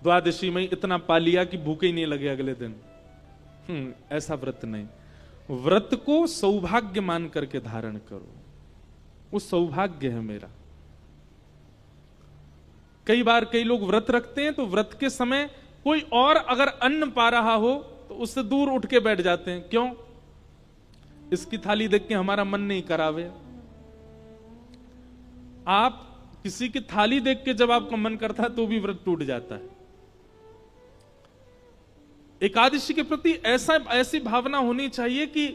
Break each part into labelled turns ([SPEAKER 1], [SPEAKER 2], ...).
[SPEAKER 1] द्वादशी में इतना पा लिया कि भूखे ही नहीं लगे अगले दिन। ऐसा व्रत नहीं। व्रत को सौभाग्य मान करके धारण करो, वो सौभाग्य है मेरा। कई बार कई लोग व्रत रखते हैं तो व्रत के समय कोई और अगर अन्न पा रहा हो तो उससे दूर उठ के बैठ जाते हैं। क्यों? इसकी थाली देख के हमारा मन नहीं करावे। आप किसी की थाली देख के जब आपका मन करता है तो भी व्रत टूट जाता है। एकादशी के प्रति ऐसी भावना होनी चाहिए कि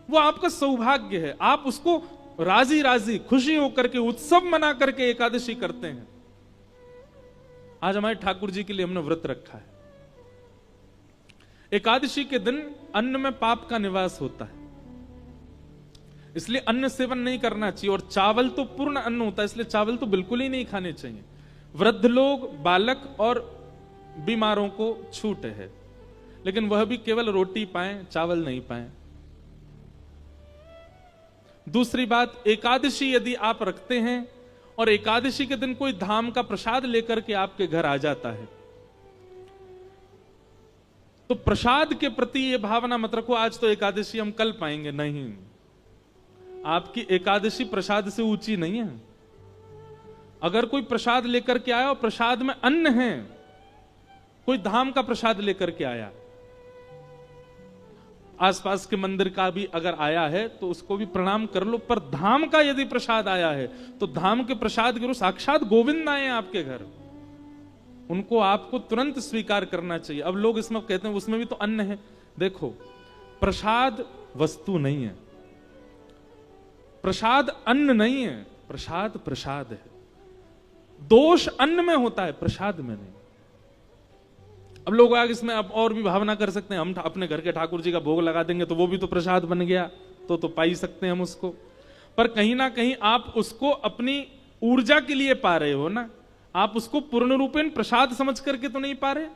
[SPEAKER 1] वो आपका सौभाग्य है। आप उसको राजी राजी खुशी होकर के उत्सव मना करके एकादशी करते हैं। आज हमारे ठाकुर जी के लिए हमने व्रत रखा है। एकादशी के दिन अन्न में पाप का निवास होता है, इसलिए अन्न सेवन नहीं करना चाहिए। और चावल तो पूर्ण अन्न होता है, इसलिए चावल तो बिल्कुल ही नहीं खाने चाहिए। वृद्ध लोग, बालक और बीमारों को छूट है, लेकिन वह भी केवल रोटी पाएं, चावल नहीं पाएं। दूसरी बात, एकादशी यदि आप रखते हैं और एकादशी के दिन कोई धाम का प्रसाद लेकर के आपके घर आ जाता है, तो प्रसाद के प्रति यह भावना मत रखो आज तो एकादशी हम कल पाएंगे। नहीं, आपकी एकादशी प्रसाद से ऊंची नहीं है। अगर कोई प्रसाद लेकर के आया और प्रसाद में अन्न है, कोई धाम का प्रसाद लेकर के आया, आसपास के मंदिर का भी अगर आया है तो उसको भी प्रणाम कर लो। पर धाम का यदि प्रसाद आया है तो धाम के प्रसाद गुरु साक्षात गोविंद आए हैं आपके घर, उनको आपको तुरंत स्वीकार करना चाहिए। अब लोग इसमें कहते हैं उसमें भी तो अन्न है। देखो, प्रसाद वस्तु नहीं है, प्रसाद अन्न नहीं है, प्रसाद प्रसाद है। दोष अन्न में होता है, प्रसाद में नहीं। अब लोग आगे इसमें अब और भी भावना कर सकते हैं, हम अपने घर के ठाकुर जी का भोग लगा देंगे तो वो भी तो प्रसाद बन गया, तो पा ही सकते हैं हम उसको। पर कहीं ना कहीं आप उसको अपनी ऊर्जा के लिए पा रहे हो ना, आप उसको पूर्ण रूपेण प्रसाद समझ करके तो नहीं पा रहे।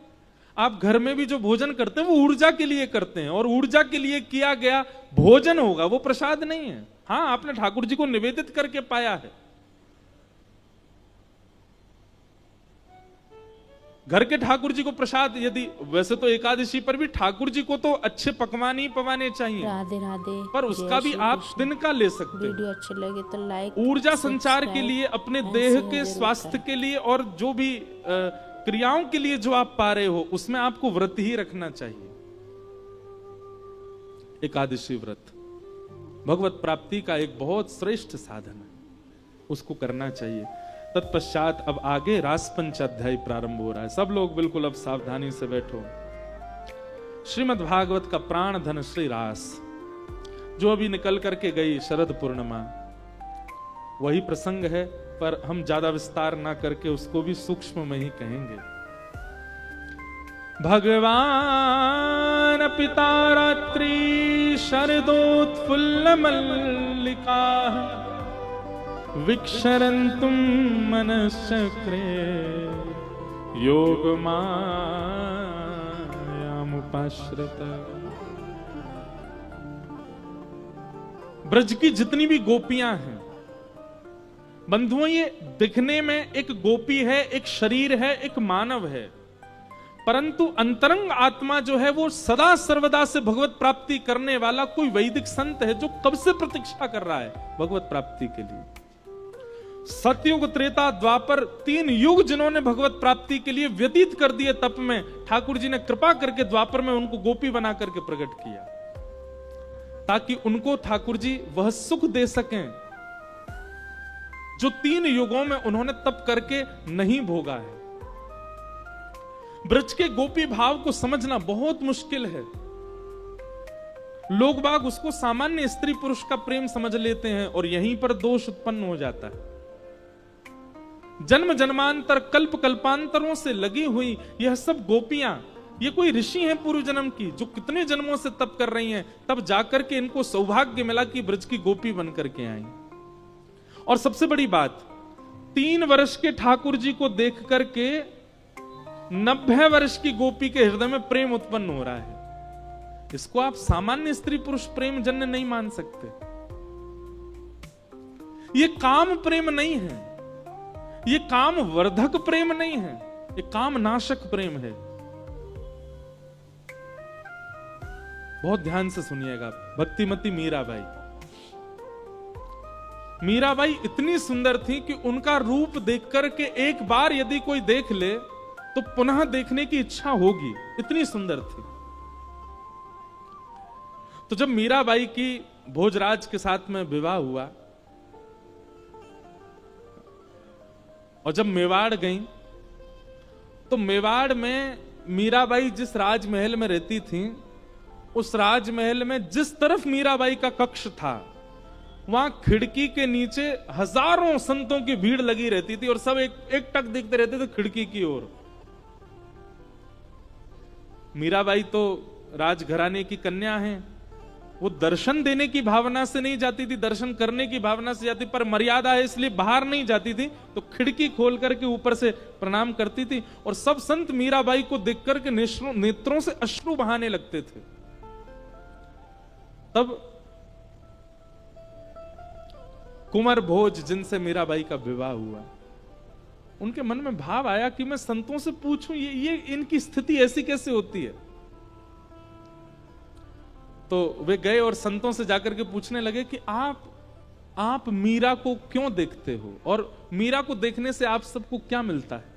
[SPEAKER 1] आप घर में भी जो भोजन करते हैं वो ऊर्जा के लिए करते हैं, और ऊर्जा के लिए किया गया भोजन होगा, वो प्रसाद नहीं है। हाँ, आपने ठाकुर जी को निवेदित करके पाया है। घर के ठाकुर जी को प्रसाद, यदि वैसे तो एकादशी पर भी ठाकुर जी को तो अच्छे पकवान ही पवाने चाहिए,
[SPEAKER 2] राधे राधे,
[SPEAKER 1] पर उसका भी आप दिन का ले सकते
[SPEAKER 2] वीडियो अच्छे लगे तो लाइक,
[SPEAKER 1] ऊर्जा संचार के लिए, अपने देह के स्वास्थ्य के लिए और जो भी क्रियाओं के लिए जो आप पा रहे हो, उसमें आपको व्रत ही रखना चाहिए। एकादशी व्रत भगवत प्राप्ति का एक बहुत श्रेष्ठ साधन है, उसको करना चाहिए। तत्पश्चात अब आगे रास पंचाध्याय प्रारंभ हो रहा है। सब लोग बिल्कुल अब सावधानी से बैठो। श्रीमद् भागवत का प्राण धन श्री रास, जो अभी निकल करके गई शरद पूर्णिमा, वही प्रसंग है, पर हम ज्यादा विस्तार ना करके उसको भी सूक्ष्म में ही कहेंगे। भगवान पिता रात्रि शरदोत्फुल्ल मल्लिका विक्षरन्तुं मनश्चक्रे योगमायामुपाश्रिता। ब्रज की जितनी भी गोपियां हैं बंधुओं, ये दिखने में एक गोपी है, एक शरीर है, एक मानव है, परंतु अंतरंग आत्मा जो है वो सदा सर्वदा से भगवत प्राप्ति करने वाला कोई वैदिक संत है, जो कब से प्रतीक्षा कर रहा है भगवत प्राप्ति के लिए। सतयुग, त्रेता, द्वापर, 3 युग जिन्होंने भगवत प्राप्ति के लिए व्यतीत कर दिए तप में, ठाकुर जी ने कृपा करके द्वापर में उनको गोपी बना करके प्रकट किया, ताकि उनको ठाकुर जी वह सुख दे सकें जो 3 युगों में उन्होंने तप करके नहीं भोगा है। ब्रज के गोपी भाव को समझना बहुत मुश्किल है। लोग बाग उसको सामान्य स्त्री पुरुष का प्रेम समझ लेते हैं और यहीं पर दोष उत्पन्न हो जाता है। जन्म जन्मांतर, कल्प कल्पांतरों से लगी हुई यह सब गोपियां, ये कोई ऋषि हैं पूर्व जन्म की, जो कितने जन्मों से तप कर रही हैं, तब जाकर के इनको सौभाग्य मिला कि ब्रज की गोपी बन करके आई। और सबसे बड़ी बात, 3 वर्ष के ठाकुर जी को देख करके 90 वर्ष की गोपी के हृदय में प्रेम उत्पन्न हो रहा है। इसको आप सामान्य स्त्री पुरुष प्रेम जन्य नहीं मान सकते। ये काम प्रेम नहीं है, ये काम वर्धक प्रेम नहीं है, ये काम नाशक प्रेम है। बहुत ध्यान से सुनिएगा। भक्तिमती मीराबाई, मीराबाई इतनी सुंदर थी कि उनका रूप देख करके एक बार यदि कोई देख ले तो पुनः देखने की इच्छा होगी, इतनी सुंदर थी। तो जब मीराबाई की भोजराज के साथ में विवाह हुआ और जब मेवाड़ गई, तो मेवाड़ में मीराबाई जिस राजमहल में रहती थी, उस राजमहल में जिस तरफ मीराबाई का कक्ष था, वहां खिड़की के नीचे हजारों संतों की भीड़ लगी रहती थी और सब एक टक देखते रहते थे खिड़की की ओर। मीराबाई तो राजघराने की कन्या है, वो दर्शन देने की भावना से नहीं जाती थी, दर्शन करने की भावना से जाती, पर मर्यादा है इसलिए बाहर नहीं जाती थी, तो खिड़की खोल करके ऊपर से प्रणाम करती थी। और सब संत मीराबाई को देख करके नेत्रों से अश्रु बहाने लगते थे। तब कुंवर भोज जिनसे मीराबाई का विवाह हुआ, उनके मन में भाव आया कि मैं संतों से पूछूं ये इनकी स्थिति ऐसी कैसे होती है। तो वे गए और संतों से जाकर के पूछने लगे कि आप मीरा को क्यों देखते हो और मीरा को देखने से आप सबको क्या मिलता है।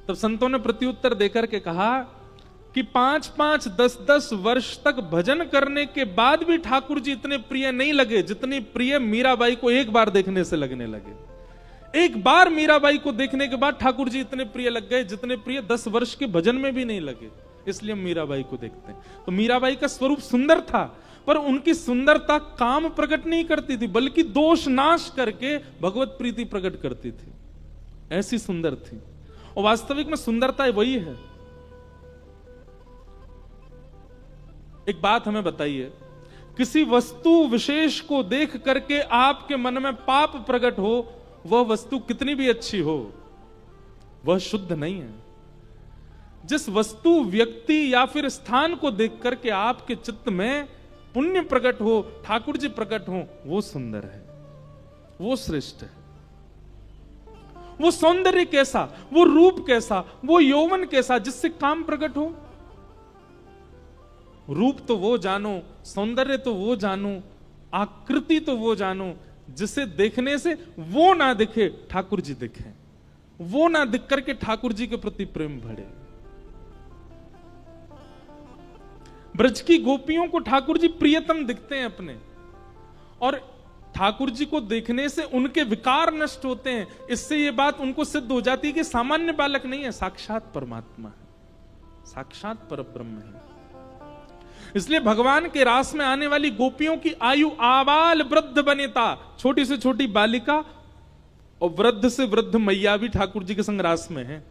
[SPEAKER 1] तब संतों ने प्रत्युत्तर देकर के कहा कि 5-5, 10-10 वर्ष तक भजन करने के बाद भी ठाकुर जी इतने प्रिय नहीं लगे जितनी प्रिय मीराबाई को एक बार देखने से लगने लगे। एक बार मीराबाई को देखने के बाद ठाकुर जी इतने प्रिय लग गए जितने प्रिय 10 वर्ष के भजन में भी नहीं लगे। इसलिए मीराबाई को देखते हैं। तो मीराबाई का स्वरूप सुंदर था, पर उनकी सुंदरता काम प्रकट नहीं करती थी, बल्कि दोष नाश करके भगवत प्रीति प्रकट करती थी। ऐसी सुंदर थी। और वास्तविक में सुंदरता वही है। एक बात हमें बताइए, किसी वस्तु विशेष को देख करके आपके मन में पाप प्रकट हो, वह वस्तु कितनी भी अच्छी हो, वह शुद्ध नहीं है। जिस वस्तु, व्यक्ति या फिर स्थान को देख करके आपके चित्त में पुण्य प्रकट हो, ठाकुर जी प्रकट हो, वो सुंदर है, वो श्रेष्ठ है। वो सौंदर्य कैसा, वो रूप कैसा, वो यौवन कैसा जिससे काम प्रकट हो। रूप तो वो जानो, सौंदर्य तो वो जानो, आकृति तो वो जानो जिसे देखने से वो ना दिखे ठाकुर जी दिखे, वो ना दिख करके ठाकुर जी के प्रति प्रेम बढ़े। ब्रज की गोपियों को ठाकुर जी प्रियतम दिखते हैं अपने, और ठाकुर जी को देखने से उनके विकार नष्ट होते हैं। इससे यह बात उनको सिद्ध हो जाती है कि सामान्य बालक नहीं है, साक्षात परमात्मा है, साक्षात परब्रह्म है। इसलिए भगवान के रास में आने वाली गोपियों की आयु आबाल वृद्ध बनेता, छोटी से छोटी बालिका और वृद्ध से वृद्ध मैया भी ठाकुर जी के संग रास में है।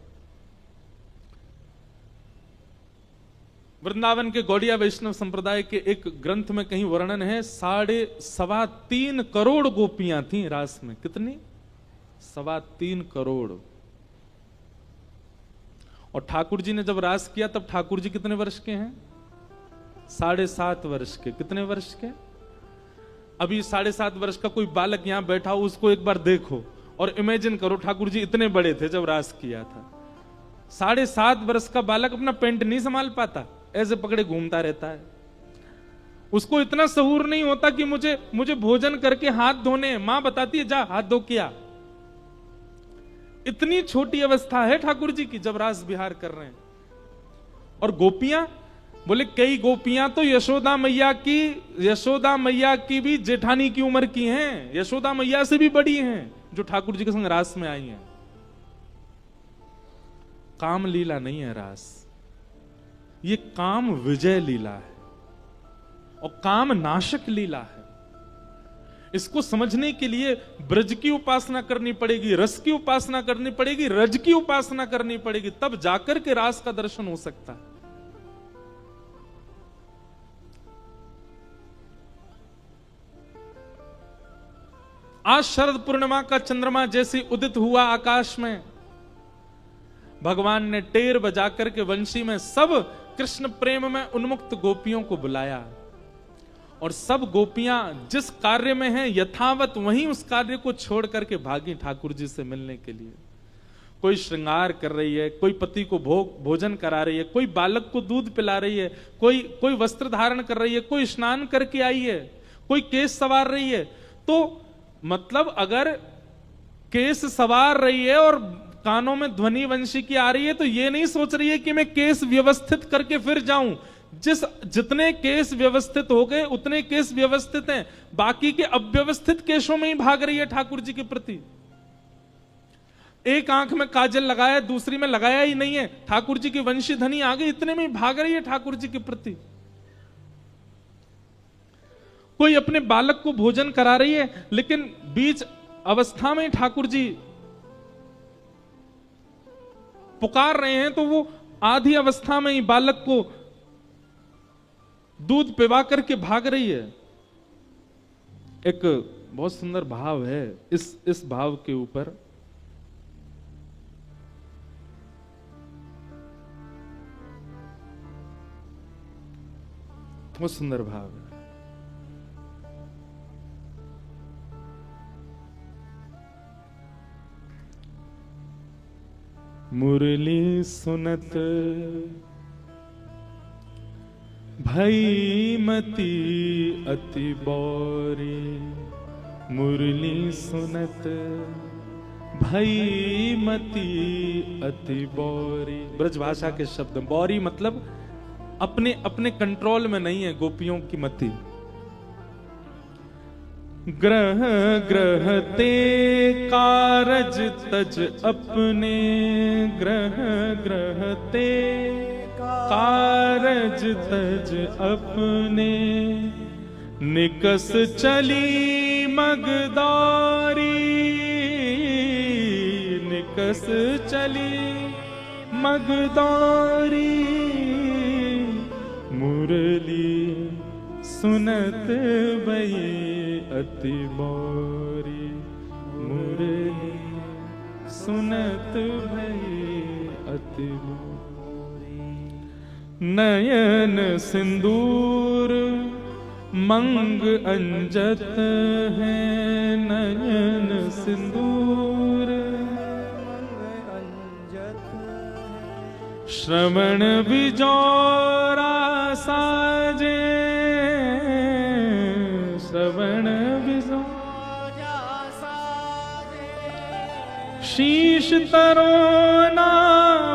[SPEAKER 1] वृंदावन के गौड़िया वैष्णव संप्रदाय के एक ग्रंथ में कहीं वर्णन है, 3.25 करोड़ गोपियां थीं रास में। कितनी? 3.25 करोड़। और ठाकुर जी ने जब रास किया तब ठाकुर जी कितने वर्ष के हैं? 7.5 वर्ष के। कितने वर्ष के? अभी 7.5 वर्ष का कोई बालक यहां बैठा हो, उसको एक बार देखो और इमेजिन करो ठाकुर जी इतने बड़े थे जब रास किया था। 7.5 वर्ष का बालक अपना पेंट नहीं संभाल पाता, ऐसे पकड़े घूमता रहता है। उसको इतना सहूर नहीं होता कि मुझे भोजन करके हाथ धोने, मां बताती है जा हाथ धो किया। इतनी छोटी अवस्था है ठाकुर जी की जब रास विहार कर रहे हैं। और गोपियां, बोले कई गोपियां तो यशोदा मैया की भी जेठानी की उम्र की हैं, यशोदा मैया से भी बड़ी हैं, जो ठाकुर जी के संग रास में आई हैं। काम लीला नहीं है रास, ये काम विजय लीला है और काम नाशक लीला है। इसको समझने के लिए ब्रज की उपासना करनी पड़ेगी, रस की उपासना करनी पड़ेगी, रज की उपासना करनी पड़ेगी, तब जाकर के रास का दर्शन हो सकता है। आज शरद पूर्णिमा का चंद्रमा जैसे उदित हुआ आकाश में, भगवान ने टेर बजा करके वंशी में सब कृष्ण प्रेम में उन्मुक्त गोपियों को बुलाया, और सब गोपियां जिस कार्य में हैं यथावत वहीं उस कार्य को छोड़ करके भागी ठाकुर जी से मिलने के लिए। कोई श्रृंगार कर रही है, कोई पति को भोजन करा रही है, कोई बालक को दूध पिला रही है, कोई वस्त्र धारण कर रही है, कोई स्नान करके आई है, कोई केस सवार रही है। तो मतलब अगर केस सवार रही है और कानों में ध्वनि वंशी की आ रही है, तो ये नहीं सोच रही है कि मैं केस व्यवस्थित करके फिर जाऊं। जितने केस व्यवस्थित हो गए उतने केस व्यवस्थित हैं, बाकी के अव्यवस्थित केसों में ही भाग रही है ठाकुर जी के प्रति। एक आंख में काजल लगाया, दूसरी में लगाया ही नहीं है, ठाकुर जी की वंशी धनी आ गई, इतने में ही भाग रही है ठाकुर जी के प्रति। कोई अपने बालक को भोजन करा रही है, लेकिन बीच अवस्था में ठाकुर जी पुकार रहे हैं, तो वो आधी अवस्था में ही बालक को दूध पिवा करके भाग रही है। एक बहुत सुंदर भाव है इस भाव के ऊपर। बहुत सुंदर भाव है। मुरली सुनत भई मती अति बौरी, मुरली सुनत भई मती अति बौरी। ब्रज भाषा के शब्द, बौरी मतलब अपने अपने कंट्रोल में नहीं है गोपियों की मति। ग्रह ग्रह ते कारज तज अपने, ग्रह ग्रह ते कारज तज अपने, निकस चली मगदारी, निकस चली मगदारी, मुरली सुनत भई अति बौरी, मुरली सुनत भई अति बौरी। नयन सिंदूर मंग अंजत है, नयन सिंदूर श्रवण बिजौरा साजे, श्रवण बिजौरा साजे, शीश तरोना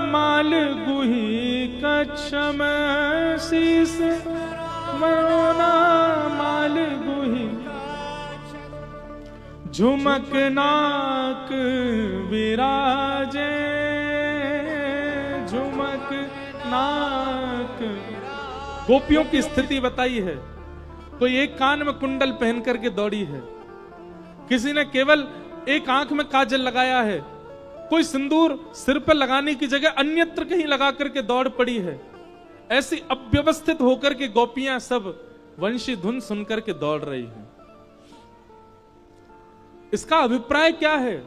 [SPEAKER 1] माल गुही कच्छम, शीश मरोना माल गुही, झुमक नाक विराजे, झुमक नाक। गोपियों की स्थिति बताई है। कोई एक कान में कुंडल पहन करके दौड़ी है, किसी ने केवल एक आंख में काजल लगाया है, कोई सिंदूर सिर पर लगाने की जगह अन्यत्र कहीं लगा करके दौड़ पड़ी है। ऐसी अव्यवस्थित होकर के गोपियां सब वंशी धुन सुनकर के दौड़ रही हैं। इसका अभिप्राय क्या है?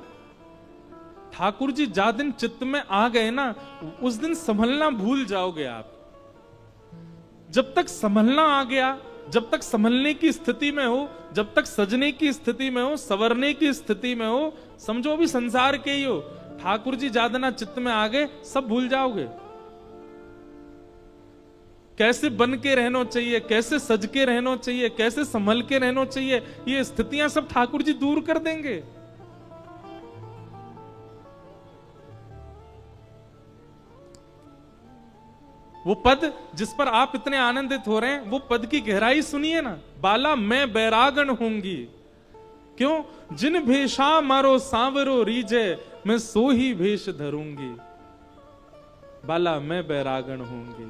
[SPEAKER 1] ठाकुर जी जा दिन चित्त में आ गए ना, उस दिन संभलना भूल जाओगे आप। जब तक संभलना आ गया, जब तक संभलने की स्थिति में हो, जब तक सजने की स्थिति में हो, संवरने की स्थिति में हो, समझो भी संसार के ही हो, ठाकुर जी जादना चित्त में आ गए, सब भूल जाओगे। कैसे बन के रहना चाहिए, कैसे सज के रहना चाहिए, कैसे संभल के रहना चाहिए, ये स्थितियां सब ठाकुर जी दूर कर देंगे। वो पद जिस पर आप इतने आनंदित हो रहे हैं, वो पद की गहराई सुनिए ना। बाला मैं बैरागण होंगी, क्यों? जिन भेषा मारो सांवरो रीजे, मैं सो ही भेष धरूंगी। बाला मैं बैरागण होंगी।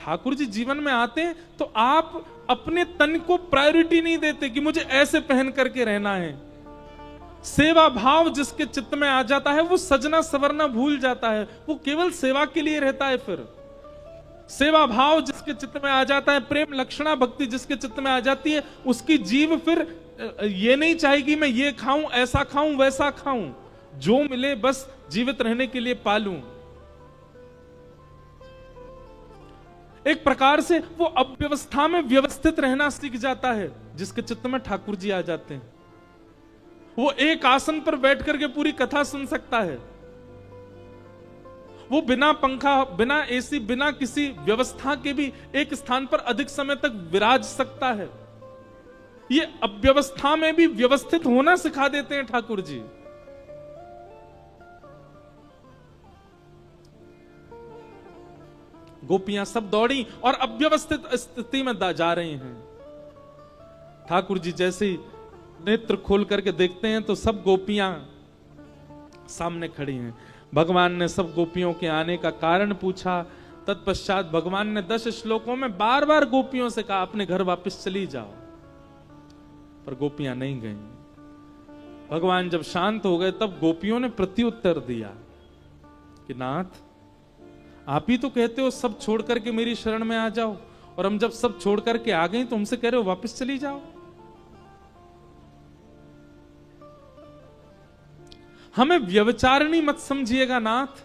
[SPEAKER 1] ठाकुर जी जीवन में आते हैं तो आप अपने तन को प्रायोरिटी नहीं देते कि मुझे ऐसे पहन करके रहना है। सेवा भाव जिसके चित्त में आ जाता है, वो सजना सवरना भूल जाता है, वो केवल सेवा के लिए रहता है। फिर सेवा भाव जिसके चित्त में आ जाता है, प्रेम लक्षणा भक्ति जिसके चित्त में आ जाती है, उसकी जीव फिर ये नहीं चाहेगी मैं ये खाऊं, ऐसा खाऊं, वैसा खाऊं, जो मिले बस जीवित रहने के लिए पालूं। एक प्रकार से वो अव्यवस्था में व्यवस्थित रहना सीख जाता है जिसके चित्त में ठाकुर जी आ जाते हैं। वो एक आसन पर बैठ करके पूरी कथा सुन सकता है, वो बिना पंखा, बिना एसी, बिना किसी व्यवस्था के भी एक स्थान पर अधिक समय तक विराज सकता है। ये अव्यवस्था में भी व्यवस्थित होना सिखा देते हैं ठाकुर जी। गोपियां सब दौड़ी और अव्यवस्थित स्थिति में जा रही हैं। ठाकुर जी जैसे ही नेत्र खोल करके देखते हैं तो सब गोपियां सामने खड़ी हैं। भगवान ने सब गोपियों के आने का कारण पूछा। तत्पश्चात भगवान ने 10 श्लोकों में बार बार गोपियों से कहा अपने घर वापस चली जाओ, पर गोपियां नहीं गईं। भगवान जब शांत हो गए तब गोपियों ने प्रत्युत्तर दिया कि नाथ, आप ही तो कहते हो सब छोड़ करके मेरी शरण में आ जाओ, और हम जब सब छोड़ करके आ गए तो हमसे कह रहे हो वापस चली जाओ। हमें व्यभिचारिणी मत समझिएगा नाथ।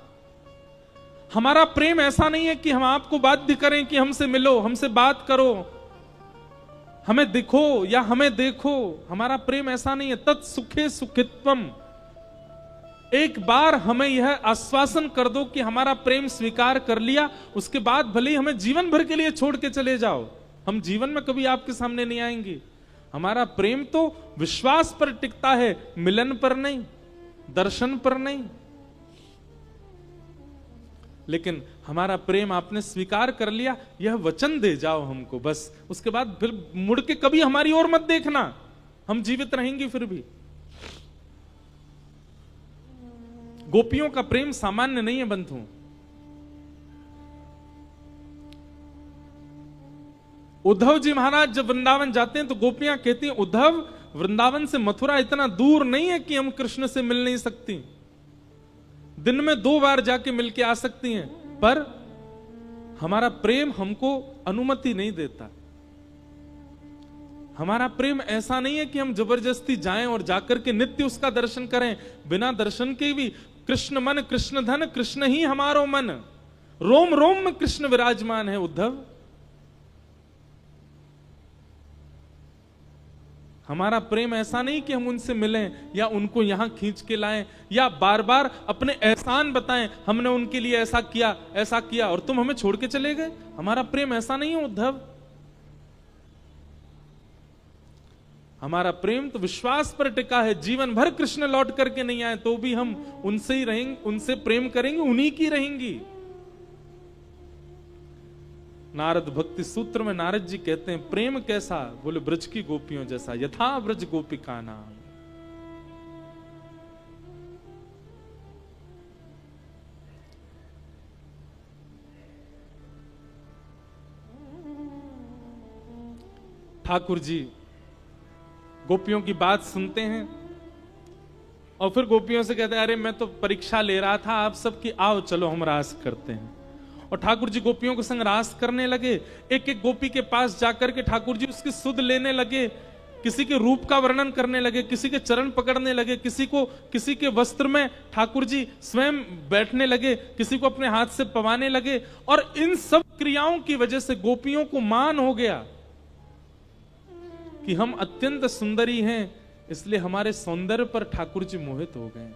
[SPEAKER 1] हमारा प्रेम ऐसा नहीं है कि हम आपको बाध्य करें कि हमसे मिलो, हमसे बात करो, हमें दिखो या हमें देखो। हमारा प्रेम ऐसा नहीं है। तत्सुखे सुखित्वम। एक बार हमें यह आश्वासन कर दो कि हमारा प्रेम स्वीकार कर लिया, उसके बाद भले ही हमें जीवन भर के लिए छोड़ के चले जाओ, हम जीवन में कभी आपके सामने नहीं आएंगे। हमारा प्रेम तो विश्वास पर टिकता है, मिलन पर नहीं, दर्शन पर नहीं। लेकिन हमारा प्रेम आपने स्वीकार कर लिया, यह वचन दे जाओ हमको बस। उसके बाद फिर मुड़ के कभी हमारी ओर मत देखना, हम जीवित रहेंगे फिर भी। गोपियों का प्रेम सामान्य नहीं है बंधु। उद्धव जी महाराज जब वृंदावन जाते हैं तो गोपियां कहती हैं, उद्धव, वृंदावन से मथुरा इतना दूर नहीं है कि हम कृष्ण से मिल नहीं सकती। दिन में 2 बार जाके मिलके आ सकती हैं, पर हमारा प्रेम हमको अनुमति नहीं देता। हमारा प्रेम ऐसा नहीं है कि हम जबरदस्ती जाएं और जाकर के नित्य उसका दर्शन करें। बिना दर्शन के भी कृष्ण मन, कृष्ण धन, कृष्ण ही हमारो मन, रोम रोम में कृष्ण विराजमान है उद्धव। हमारा प्रेम ऐसा नहीं कि हम उनसे मिलें या उनको यहां खींच के लाएं या बार बार अपने एहसान बताएं, हमने उनके लिए ऐसा किया और तुम हमें छोड़ के चले गए। हमारा प्रेम ऐसा नहीं है उद्धव। हमारा प्रेम तो विश्वास पर टिका है। जीवन भर कृष्ण लौट करके नहीं आए तो भी हम उनसे ही रहेंगे, उनसे प्रेम करेंगे, उन्हीं की रहेंगी। नारद भक्ति सूत्र में नारद जी कहते हैं, प्रेम कैसा? बोले ब्रज की गोपियों जैसा, यथा ब्रज गोपिका नाम। ठाकुर जी गोपियों की बात सुनते हैं और फिर गोपियों से कहते हैं, अरे मैं तो परीक्षा ले रहा था आप सबकी, आओ चलो हम रास करते हैं। और ठाकुर जी गोपियों के संग रास करने लगे। एक एक गोपी के पास जाकर के ठाकुर जी उसकी सुध लेने लगे, किसी के रूप का वर्णन करने लगे, किसी के चरण पकड़ने लगे, किसी के वस्त्र में ठाकुर जी स्वयं बैठने लगे, किसी को अपने हाथ से पवाने लगे। और इन सब क्रियाओं की वजह से गोपियों को मान हो गया कि हम अत्यंत सुंदरी हैं, इसलिए हमारे सौंदर्य पर ठाकुर जी मोहित हो गए।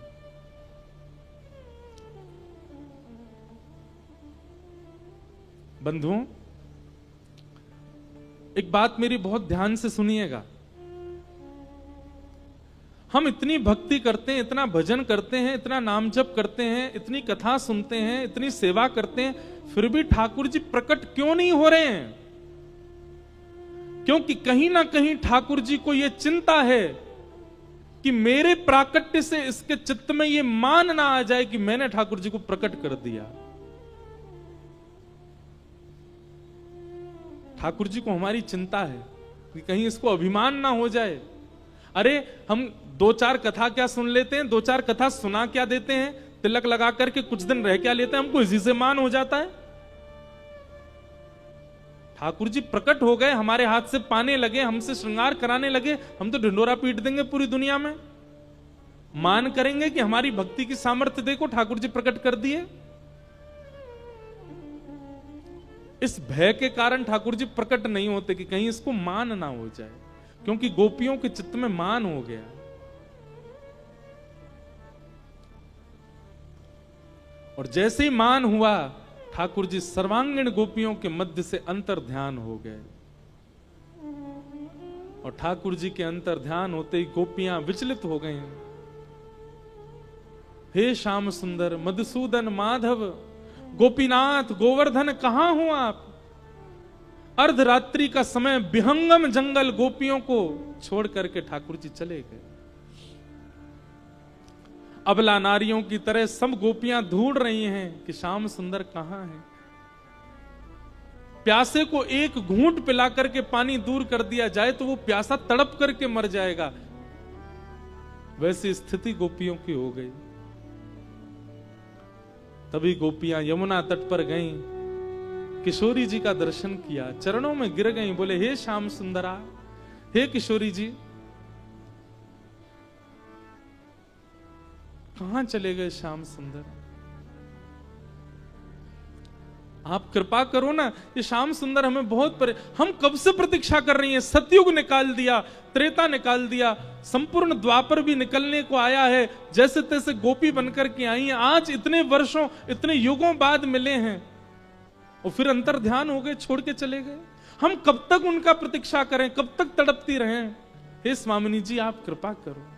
[SPEAKER 1] बंधुओं, एक बात मेरी बहुत ध्यान से सुनिएगा। हम इतनी भक्ति करते हैं, इतना भजन करते हैं, इतना नाम जप करते हैं, इतनी कथा सुनते हैं, इतनी सेवा करते हैं, फिर भी ठाकुर जी प्रकट क्यों नहीं हो रहे हैं? क्योंकि कहीं ना कहीं ठाकुर जी को यह चिंता है कि मेरे प्राकट्य से इसके चित्त में यह मान ना आ जाए कि मैंने ठाकुर जी को प्रकट कर दिया। ठाकुर जी को हमारी चिंता है कि कहीं इसको अभिमान ना हो जाए। अरे हम 2-4 कथा क्या सुन लेते हैं, 2-4 कथा सुना क्या देते हैं, तिलक लगा करके कुछ दिन रह क्या लेते हैं, हमको इसी से मान हो जाता है। ठाकुर जी प्रकट हो गए, हमारे हाथ से पाने लगे, हमसे श्रृंगार कराने लगे, हम तो ढिंडोरा पीट देंगे पूरी दुनिया में। मान करेंगे कि हमारी भक्ति की सामर्थ्य देखो, ठाकुर जी प्रकट कर दिए। इस भय के कारण ठाकुर जी प्रकट नहीं होते कि कहीं इसको मान ना हो जाए, क्योंकि गोपियों के चित्त में मान हो गया। और जैसे ही मान हुआ, ठाकुर जी सर्वांगीण गोपियों के मध्य से अंतर ध्यान हो गए। और ठाकुर जी के अंतर ध्यान होते ही गोपियां विचलित हो गई। हे श्याम सुंदर, मधुसूदन, माधव, गोपीनाथ, गोवर्धन, कहां हो आप? अर्धरात्रि का समय, विहंगम जंगल, गोपियों को छोड़ करके ठाकुर जी चले गए। अबला नारियों की तरह सब गोपियां ढूंढ रही हैं कि श्याम सुंदर कहां है। प्यासे को एक घूंट पिला करके पानी दूर कर दिया जाए तो वो प्यासा तड़प करके मर जाएगा, वैसी स्थिति गोपियों की हो गई। तभी गोपियां यमुना तट पर गईं, किशोरी जी का दर्शन किया, चरणों में गिर गईं, बोले हे श्याम सुंदरा, हे किशोरी जी, कहां चले गए श्याम सुंदर? आप कृपा करो ना, ये श्याम सुंदर हमें बहुत हम कब से प्रतीक्षा कर रही हैं। सतयुग निकाल दिया, त्रेता निकाल दिया, संपूर्ण द्वापर भी निकलने को आया है, जैसे तैसे गोपी बनकर के आई हैं। आज इतने वर्षों, इतने युगों बाद मिले हैं और फिर अंतर ध्यान हो गए, छोड़ के चले गए। हम कब तक उनका प्रतीक्षा करें, कब तक तड़पती रहें? हे स्वामिनी जी, आप कृपा करो।